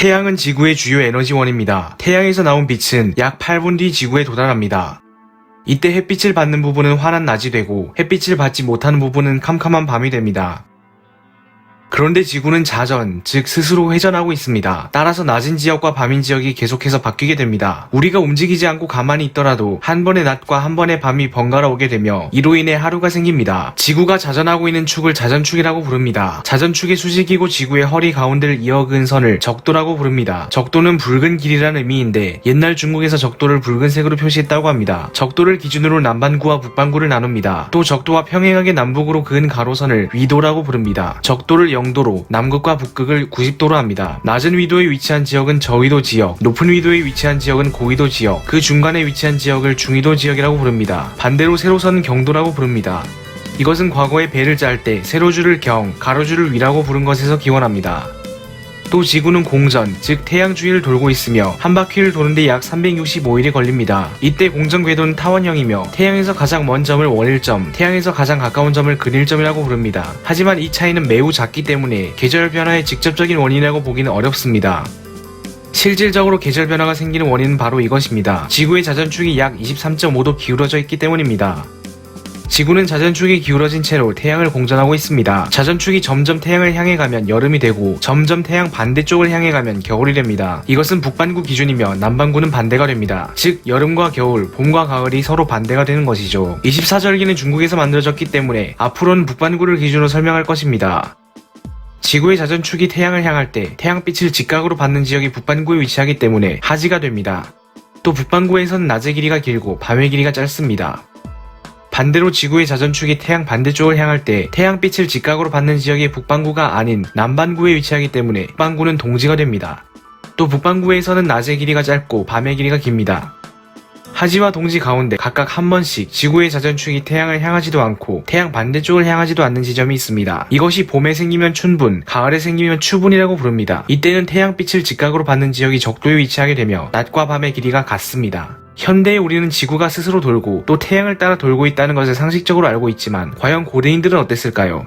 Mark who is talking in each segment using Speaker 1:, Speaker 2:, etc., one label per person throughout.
Speaker 1: 태양은 지구의 주요 에너지원입니다. 태양에서 나온 빛은 약 8분 뒤 지구에 도달합니다. 이때 햇빛을 받는 부분은 환한 낮이 되고 햇빛을 받지 못하는 부분은 캄캄한 밤이 됩니다. 그런데 지구는 자전, 즉 스스로 회전하고 있습니다. 따라서 낮은 지역과 밤인 지역이 계속해서 바뀌게 됩니다. 우리가 움직이지 않고 가만히 있더라도 한 번의 낮과 한 번의 밤이 번갈아 오게 되며 이로 인해 하루가 생깁니다. 지구가 자전하고 있는 축을 자전축이라고 부릅니다. 자전축의 수직이고 지구의 허리 가운데를 이어그은 선을 적도라고 부릅니다. 적도는 붉은 길이라는 의미인데 옛날 중국에서 적도를 붉은색으로 표시했다고 합니다. 적도를 기준으로 남반구와 북반구를 나눕니다. 또 적도와 평행하게 남북으로 그은 가로선을 위도라고 부릅니다. 적도를 영도로, 남극과 북극을 90도로 합니다. 낮은 위도에 위치한 지역은 저위도 지역, 높은 위도에 위치한 지역은 고위도 지역, 그 중간에 위치한 지역을 중위도 지역이라고 부릅니다. 반대로 세로선은 경도라고 부릅니다. 이것은 과거에 배를 짤 때 세로줄을 경, 가로줄을 위라고 부른 것에서 기원합니다. 또 지구는 공전, 즉 태양 주위를 돌고 있으며 한 바퀴를 도는데 약 365일이 걸립니다. 이때 공전 궤도는 타원형이며 태양에서 가장 먼 점을 원일점, 태양에서 가장 가까운 점을 근일점이라고 부릅니다. 하지만 이 차이는 매우 작기 때문에 계절 변화의 직접적인 원인이라고 보기는 어렵습니다. 실질적으로 계절 변화가 생기는 원인은 바로 이것입니다. 지구의 자전축이 약 23.5도 기울어져 있기 때문입니다. 지구는 자전축이 기울어진 채로 태양을 공전하고 있습니다. 자전축이 점점 태양을 향해 가면 여름이 되고 점점 태양 반대쪽을 향해 가면 겨울이 됩니다. 이것은 북반구 기준이며 남반구는 반대가 됩니다. 즉 여름과 겨울, 봄과 가을이 서로 반대가 되는 것이죠. 24절기는 중국에서 만들어졌기 때문에 앞으로는 북반구를 기준으로 설명할 것입니다. 지구의 자전축이 태양을 향할 때 태양빛을 직각으로 받는 지역이 북반구에 위치하기 때문에 하지가 됩니다. 또 북반구에서는 낮의 길이가 길고 밤의 길이가 짧습니다. 반대로 지구의 자전축이 태양 반대쪽을 향할 때 태양빛을 직각으로 받는 지역이 북반구가 아닌 남반구에 위치하기 때문에 북반구는 동지가 됩니다. 또 북반구에서는 낮의 길이가 짧고 밤의 길이가 깁니다. 하지와 동지 가운데 각각 한 번씩 지구의 자전축이 태양을 향하지도 않고 태양 반대쪽을 향하지도 않는 지점이 있습니다. 이것이 봄에 생기면 춘분, 가을에 생기면 추분이라고 부릅니다. 이때는 태양빛을 직각으로 받는 지역이 적도에 위치하게 되며 낮과 밤의 길이가 같습니다. 현대에 우리는 지구가 스스로 돌고 또 태양을 따라 돌고 있다는 것을 상식적으로 알고 있지만 과연 고대인들은 어땠을까요?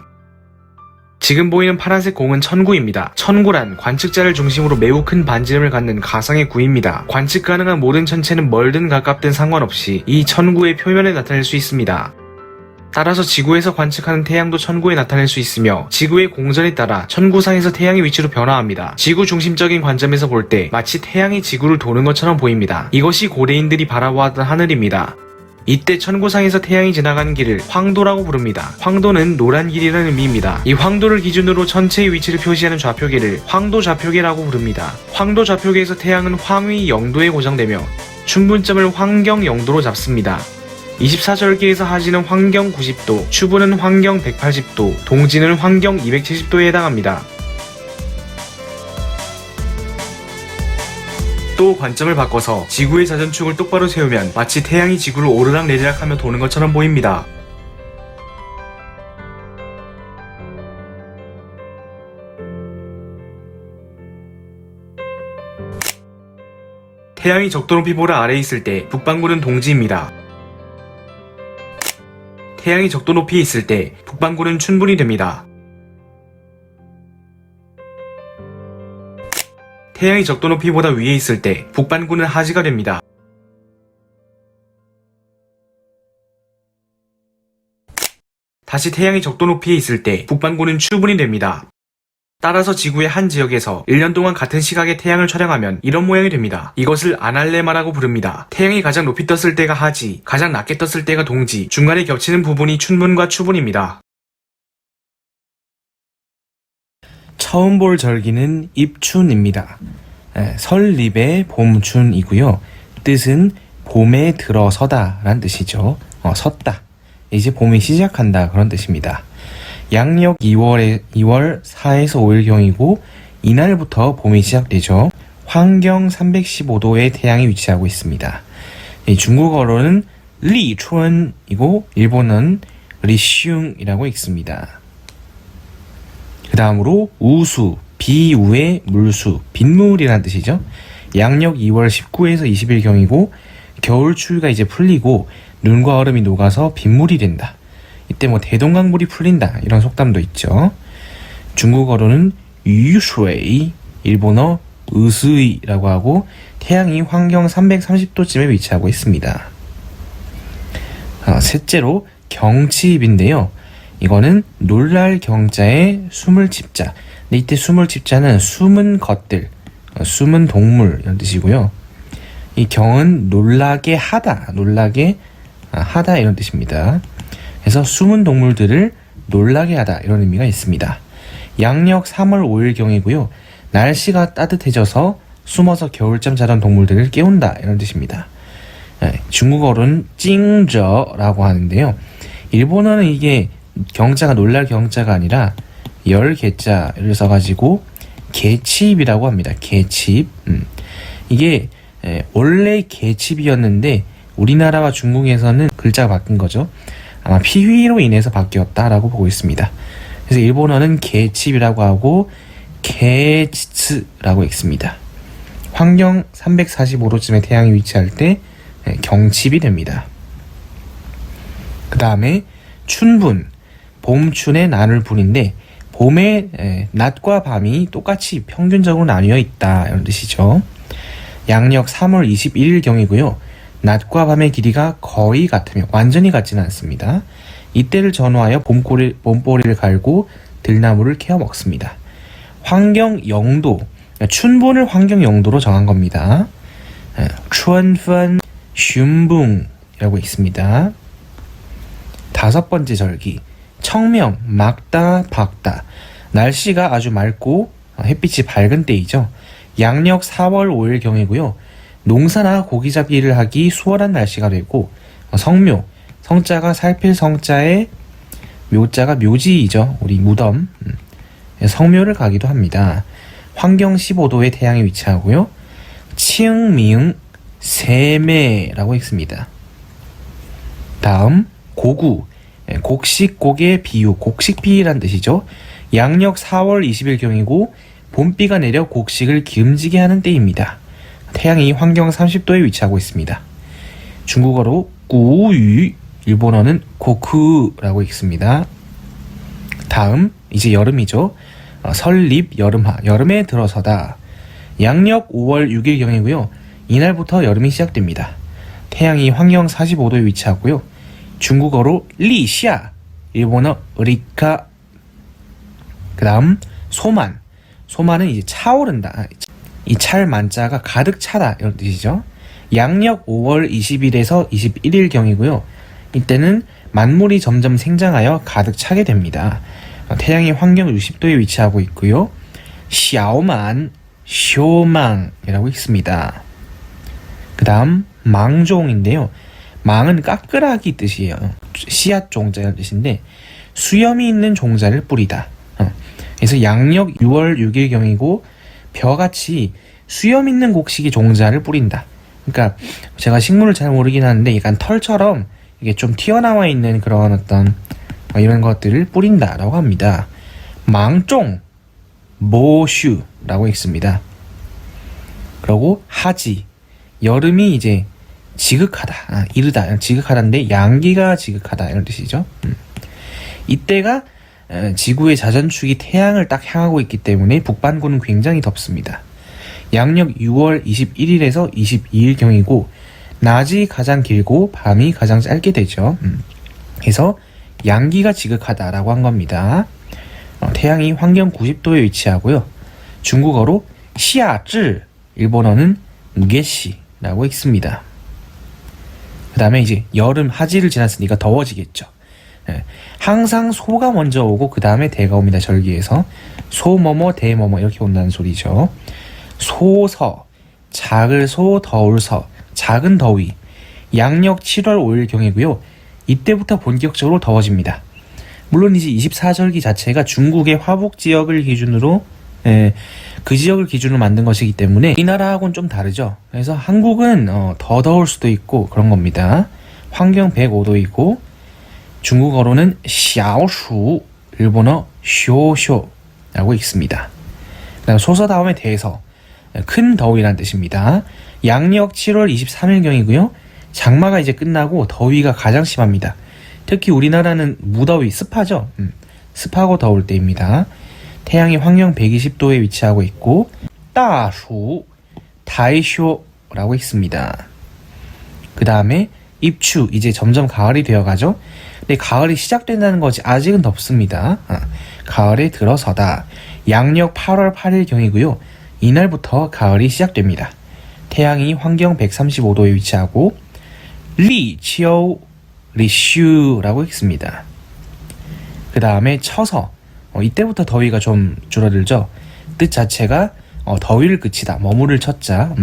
Speaker 1: 지금 보이는 파란색 공은 천구입니다. 천구란 관측자를 중심으로 매우 큰 반지름을 갖는 가상의 구입니다. 관측 가능한 모든 천체는 멀든 가깝든 상관없이 이 천구의 표면에 나타낼 수 있습니다. 따라서 지구에서 관측하는 태양도 천구에 나타낼 수 있으며 지구의 공전에 따라 천구상에서 태양의 위치로 변화합니다. 지구 중심적인 관점에서 볼 때 마치 태양이 지구를 도는 것처럼 보입니다. 이것이 고대인들이 바라보았던 하늘입니다. 이때 천구상에서 태양이 지나가는 길을 황도라고 부릅니다. 황도는 노란 길이라는 의미입니다. 이 황도를 기준으로 천체의 위치를 표시하는 좌표계를 황도 좌표계라고 부릅니다. 황도 좌표계에서 태양은 황위 0도에 고정되며 춘분점을 환경 0도로 잡습니다. 24절기에서 하지는 환경 90도, 추분은 환경 180도, 동지는 환경 270도에 해당합니다. 또 관점을 바꿔서 지구의 자전축을 똑바로 세우면 마치 태양이 지구를 오르락내리락하며 도는 것처럼 보입니다. 태양이 적도 높이보다 아래에 있을 때 북반구는 동지입니다. 태양이 적도 높이에 있을 때 북반구는 춘분이 됩니다. 태양이 적도 높이보다 위에 있을 때 북반구는 하지가 됩니다. 다시 태양이 적도 높이에 있을 때 북반구는 추분이 됩니다. 따라서 지구의 한 지역에서 1년 동안 같은 시각에 태양을 촬영하면 이런 모양이 됩니다. 이것을 아날레마라고 부릅니다. 태양이 가장 높이 떴을 때가 하지, 가장 낮게 떴을 때가 동지, 중간에 겹치는 부분이 춘분과 추분입니다. 처음 볼 절기는 입춘입니다. 설립의 봄춘이고요. 뜻은 봄에 들어서다 라는 뜻이죠. 섰다. 이제 봄이 시작한다 그런 뜻입니다. 양력 2월 4에서 5일경이고 이날부터 봄이 시작되죠. 환경 315도에 태양이 위치하고 있습니다. 중국어로는 리춘이고 일본어는 리슝이라고 읽습니다. 그 다음으로 우수, 비우의 물수, 빗물이라는 뜻이죠. 양력 2월 19에서 20일경이고 겨울 추위가 이제 풀리고 눈과 얼음이 녹아서 빗물이 된다. 이때 대동강물이 풀린다 이런 속담도 있죠. 중국어로는 유슈이, 일본어 으스이라고 하고 태양이 환경 330도쯤에 위치하고 있습니다. 셋째로 경칩인데요. 이거는 놀랄 경자에 숨을 집자. 근데 이때 숨을 집자는 숨은 것들, 숨은 동물 이런 뜻이고요. 이 경은 놀라게 하다, 놀라게 하다 이런 뜻입니다. 그래서 숨은 동물들을 놀라게 하다 이런 의미가 있습니다. 양력 3월 5일경이고요. 날씨가 따뜻해져서 숨어서 겨울잠 자던 동물들을 깨운다 이런 뜻입니다. 중국어로는 찡저라고 하는데요. 일본어는 이게 경자가 놀랄 경자가 아니라 열 개자를 써가지고 개칩이라고 합니다. 개칩. 이게 원래 개칩이었는데 우리나라와 중국에서는 글자가 바뀐 거죠. 아마 피휘로 인해서 바뀌었다라고 보고 있습니다. 그래서 일본어는 개칩이라고 하고 개치츠라고 읽습니다. 환경 345도쯤에 태양이 위치할 때 경칩이 됩니다. 그 다음에 춘분, 봄춘의 나눌분인데 봄에 낮과 밤이 똑같이 평균적으로 나뉘어 있다 이런 뜻이죠. 양력 3월 21일경이고요. 낮과 밤의 길이가 거의 같으며 완전히 같지는 않습니다. 이때를 전후하여 봄보리를 갈고 들나무를 캐어 먹습니다. 환경 0도, 춘분을 환경 0도로 정한 겁니다. 춘분 슌붕이라고 있습니다. 다섯 번째 절기, 청명, 맑다, 밝다. 날씨가 아주 맑고 햇빛이 밝은 때이죠. 양력 4월 5일경이고요. 농사나 고기잡이를 하기 수월한 날씨가 되고 성묘, 성자가 살필 성자에 묘자가 묘지이죠. 우리 무덤. 성묘를 가기도 합니다. 환경 15도에 태양이 위치하고요. 칭밍 세매라고 읽습니다. 다음 고구, 곡식곡의 비유, 곡식비란 뜻이죠. 양력 4월 20일경이고 봄비가 내려 곡식을 기름지게 하는 때입니다. 태양이 환경 30도에 위치하고 있습니다. 중국어로 꾸유, 일본어는 고쿠라고 읽습니다. 다음 이제 여름이죠. 설립, 여름하, 여름에 들어서다. 양력 5월 6일경이고요. 이날부터 여름이 시작됩니다. 태양이 환경 45도에 위치하고요. 중국어로 리샤, 일본어 리카. 그 다음 소만, 소만은 이제 차오른다. 이 찰 만자가 가득 차다 이런 뜻이죠. 양력 5월 20일에서 21일경이고요. 이때는 만물이 점점 생장하여 가득 차게 됩니다. 태양이 환경 60도에 위치하고 있고요. 샤오만, 쇼망이라고 읽습니다. 그 다음 망종인데요. 망은 까끌하기 뜻이에요. 씨앗 종자의 뜻인데 수염이 있는 종자를 뿌리다. 그래서 양력 6월 6일경이고 벼같이 수염 있는 곡식이 종자를 뿌린다. 그러니까 제가 식물을 잘 모르긴 하는데 약간 털처럼 이게 좀 튀어나와 있는 그런 어떤 이런 것들을 뿌린다라고 합니다. 망종, 모슈라고 읽습니다. 그리고 하지, 여름이 이제 지극하다, 이르다, 지극하다인데 양기가 지극하다 이런 뜻이죠. 이때가 지구의 자전축이 태양을 딱 향하고 있기 때문에 북반구는 굉장히 덥습니다. 양력 6월 21일에서 22일경이고 낮이 가장 길고 밤이 가장 짧게 되죠. 그래서 양기가 지극하다라고 한 겁니다. 태양이 환경 90도에 위치하고요. 중국어로 시아쯔, 일본어는 무게시라고 읽습니다. 그 다음에 이제 여름 하지를 지났으니까 더워지겠죠. 항상 소가 먼저 오고 그 다음에 대가 옵니다. 절기에서 소머머 대머머 이렇게 온다는 소리죠. 소서, 작을 소, 더울 서, 작은 더위. 양력 7월 5일경이고요. 이때부터 본격적으로 더워집니다. 물론 이제 24절기 자체가 중국의 화북 지역을 기준으로 그 지역을 기준으로 만든 것이기 때문에 이 나라하고는 좀 다르죠. 그래서 한국은 더 더울 수도 있고 그런 겁니다. 환경 105도이고 중국어로는 샤오슈, 일본어 쇼쇼라고 읽습니다. 그다음 소서 다음에 대서, 큰 더위란 뜻입니다. 양력 7월 23일경이고요. 장마가 이제 끝나고 더위가 가장 심합니다. 특히 우리나라는 무더위, 습하죠. 습하고 더울 때입니다. 태양이 환경 120도에 위치하고 있고 大暑 다이쇼라고 있습니다. 그 다음에 입추, 이제 점점 가을이 되어가죠. 근데 가을이 시작된다는 거지 아직은 덥습니다. 가을에 들어서다. 양력 8월 8일 경이고요. 이날부터 가을이 시작됩니다. 태양이 환경 135도에 위치하고 리치오, 리슈라고 읽습니다. 그 다음에 처서, 이때부터 더위가 좀 줄어들죠. 뜻 자체가 더위를 그치다, 머무를 쳤자,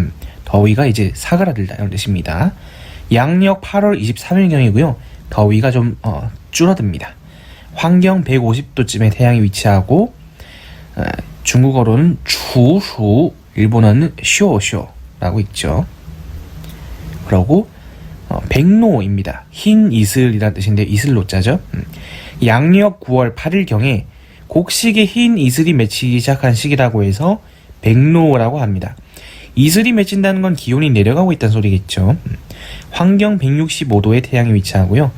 Speaker 1: 더위가 이제 사그라들다 이런 뜻입니다. 양력 8월 23일경이고요. 더위가 좀 줄어듭니다. 환경 150도쯤에 태양이 위치하고 중국어로는 추수, 일본어는 쇼쇼라고 있죠. 그리고 백로입니다. 흰 이슬이라는 뜻인데 이슬로자죠. 양력 9월 8일경에 곡식에 흰 이슬이 맺히기 시작한 시기라고 해서 백로라고 합니다. 이슬이 맺힌다는 건 기온이 내려가고 있다는 소리겠죠. 환경 165도에 태양이 위치하고요.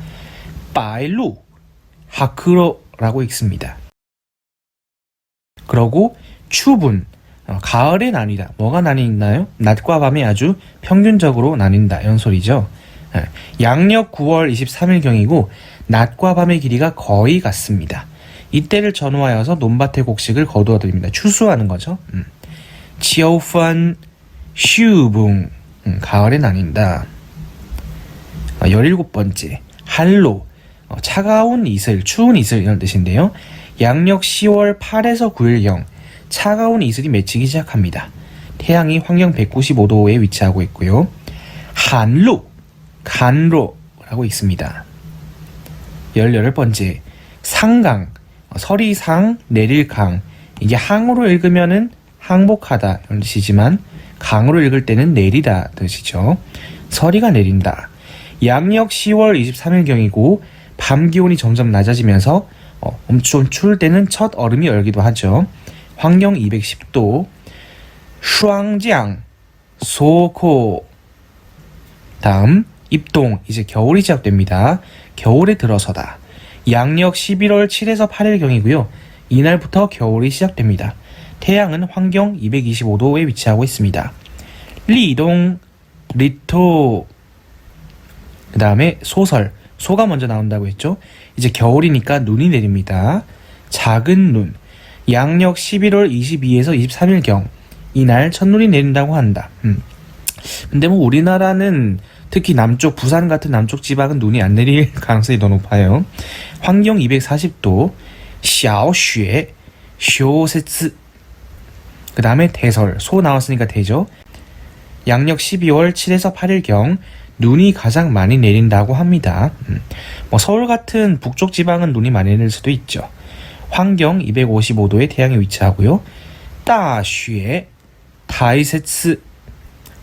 Speaker 1: 빠일루, 하크로라고 읽습니다. 그리고 추분, 가을에 나뉘다. 뭐가 나뉜나요? 낮과 밤이 아주 평균적으로 나뉜다 이런 소리죠. 양력 9월 23일경이고 낮과 밤의 길이가 거의 같습니다. 이때를 전후하여서 논밭의 곡식을 거두어들입니다. 추수하는 거죠. 치오펀 슈붕, 가을에 나뉜다. 17번째 한로, 차가운 이슬, 추운 이슬 이런 뜻인데요. 양력 10월 8에서 9일경 차가운 이슬이 맺히기 시작합니다. 태양이 환경 195도에 위치하고 있고요. 한루, 간로라고 있습니다. 18번째 상강, 서리상, 내릴강. 이게 항으로 읽으면은 항복하다 이런 뜻이지만 강으로 읽을 때는 내리다 뜻이죠. 서리가 내린다. 양력 10월 23일경이고 밤 기온이 점점 낮아지면서 엄청 추울 때는 첫 얼음이 얼기도 하죠. 환경 210도. 슈앙장, 소코. 다음 입동, 이제 겨울이 시작됩니다. 겨울에 들어서다. 양력 11월 7에서 8일경이고요. 이날부터 겨울이 시작됩니다. 태양은 환경 225도에 위치하고 있습니다. 리동, 리토. 그 다음에 소설, 소가 먼저 나온다고 했죠. 이제 겨울이니까 눈이 내립니다. 작은 눈, 양력 11월 22에서 23일경, 이날 첫눈이 내린다고 한다. 근데 뭐 우리나라는 특히 남쪽, 부산 같은 남쪽 지방은 눈이 안 내릴 가능성이 더 높아요. 환경 240도, 小雪, 小雪. 그 다음에 대설, 소 나왔으니까 대죠. 양력 12월 7에서 8일경, 눈이 가장 많이 내린다고 합니다. 뭐 서울 같은 북쪽 지방은 눈이 많이 내릴 수도 있죠. 환경 255도에 태양이 위치하고요. 大雪, 다이세츠.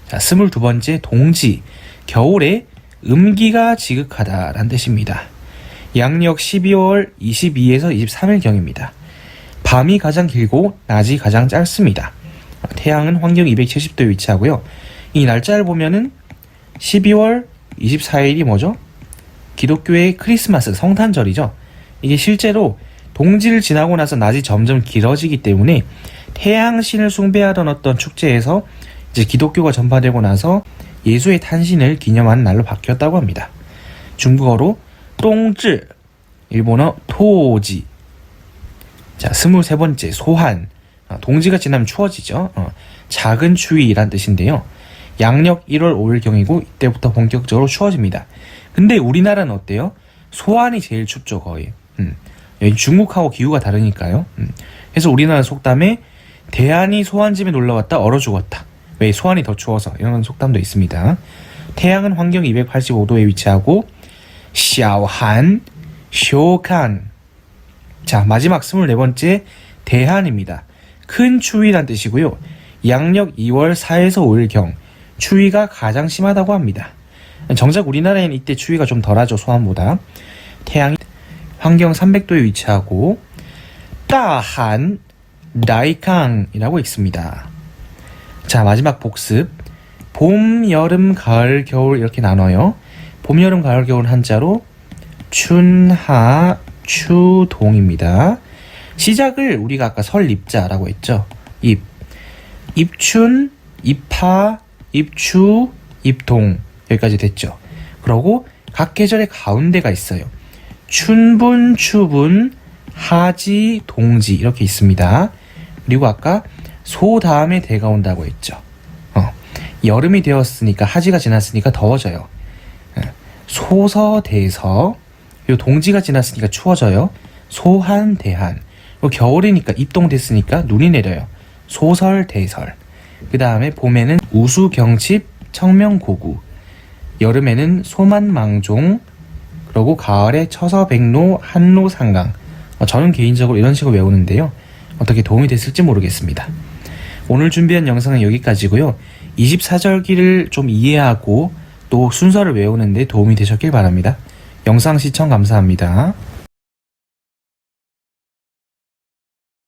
Speaker 1: 자, 22번째 동지, 겨울에 음기가 지극하다라는 뜻입니다. 양력 12월 22에서 23일경입니다. 밤이 가장 길고 낮이 가장 짧습니다. 태양은 환경 270도에 위치하고요. 이 날짜를 보면은 12월 24일이 뭐죠? 기독교의 크리스마스, 성탄절이죠. 이게 실제로 동지를 지나고 나서 낮이 점점 길어지기 때문에 태양신을 숭배하던 어떤 축제에서 이제 기독교가 전파되고 나서 예수의 탄신을 기념하는 날로 바뀌었다고 합니다. 중국어로 똥지, 일본어 토지. 자, 23번째 소한, 동지가 지나면 추워지죠. 작은 추위란 뜻인데요. 양력 1월 5일경이고 이때부터 본격적으로 추워집니다. 근데 우리나라는 어때요? 소환이 제일 춥죠, 거의. 여기 중국하고 기후가 다르니까요. 그래서 우리나라 속담에 대한이 소환집에 놀러왔다 얼어 죽었다. 왜? 소환이 더 추워서. 이런 속담도 있습니다. 태양은 환경 285도에 위치하고 小寒, 小寒. 자, 마지막 24번째 대한입니다. 큰 추위란 뜻이고요. 양력 2월 4에서 5일경, 추위가 가장 심하다고 합니다. 정작 우리나라에는 이때 추위가 좀 덜하죠, 소환보다. 태양이 환경 300도에 위치하고 大寒, 다이캉이라고 있습니다. 자, 마지막 복습. 봄, 여름, 가을, 겨울 이렇게 나눠요. 봄, 여름, 가을, 겨울 한자로 춘하, 추동입니다. 시작을 우리가 아까 설입자라고 했죠. 입.
Speaker 2: 입춘, 입하, 입추, 입동 여기까지 됐죠. 그러고 각 계절의 가운데가 있어요. 춘분, 추분, 하지, 동지 이렇게 있습니다. 그리고 아까 소 다음에 대가 온다고 했죠. 여름이 되었으니까 하지가 지났으니까 더워져요. 소서, 대서. 요 동지가 지났으니까 추워져요. 소한, 대한. 겨울이니까 입동됐으니까 눈이 내려요. 소설, 대설. 그 다음에 봄에는 우수, 경칩, 청명, 고구. 여름에는 소만, 망종. 그리고 가을에 처서, 백로, 한로, 상강. 저는 개인적으로 이런 식으로 외우는데요. 어떻게 도움이 됐을지 모르겠습니다. 오늘 준비한 영상은 여기까지고요. 24절기를 좀 이해하고 또 순서를 외우는데 도움이 되셨길 바랍니다. 영상 시청 감사합니다.